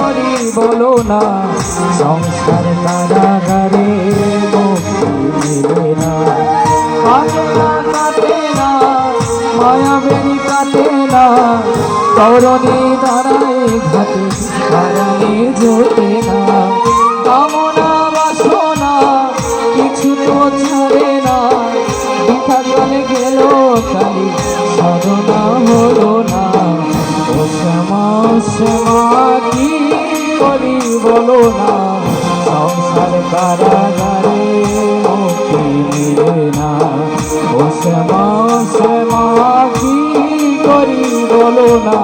করি বলো না, সংসার কারাগারে মুক্তি মিলে না। কাটে না কাটে না মায়া বেরি কাটে না, তরণী দাঁড়ায় ঘাটে হারানে জোটে না। কামনা বাসনা কিছু তো ছাড়ে না, বৃথা চলে গেল খালি সাধনা হলো না। ও শ্যামা শ্যামা কি করি বলো না, সংসার কারাগারে মুক্তি মিলে না। ও শ্যামা শ্যামা কি করি বলো না,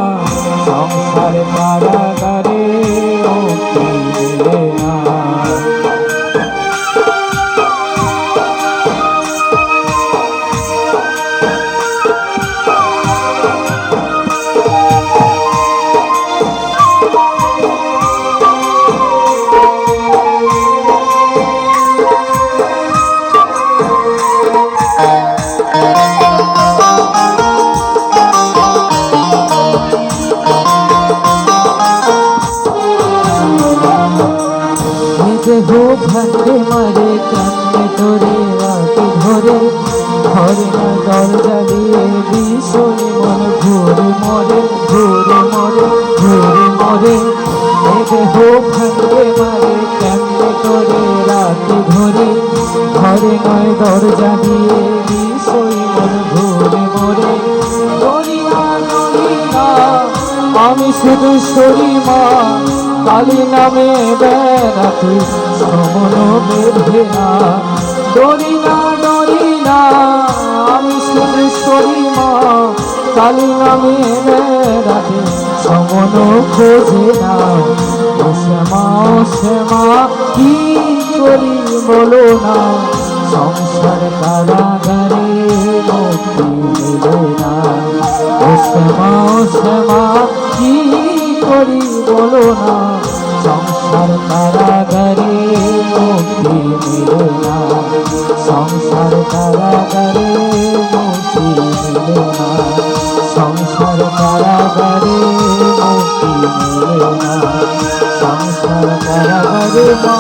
সংসার কারাগারে মুক্তি মিলে না। দেহ ভান্ডে মারে কান্নে তোরে রাতে ধরে, ঘরে না দরজা দিয়ে বিষয় মন ঘুরে মরে ঘুরে মরে ঘুরে মরে। দেহ ভান্ডে মারে কান্নে তোরে রাতে ধরে, ঘরে নয় দরজা দিয়ে বিষয় মন ঘুরে মরে। দরিয়া দরিয়া আমি শুধু সরি মা, কালী নামে বেড়াতে সমন বেঁধে না। ডরি না ডরি না আমি শুধু সরি মা, কালী নামে বেড়াতে সমন খোঁজে না। ও শ্যামা শ্যামা কি করি বলো না, সংসার কারাগারে মুক্তি মিলে না। ও শ্যামা শ্যামা কি করি বলো না, সংসার কারাগারে মুক্তি মিলে না। সংসার কারাগারে মুক্তি মিলে না, সংসার কারাগারে মুক্তি মিলে না, সংসার কারাগারে মা।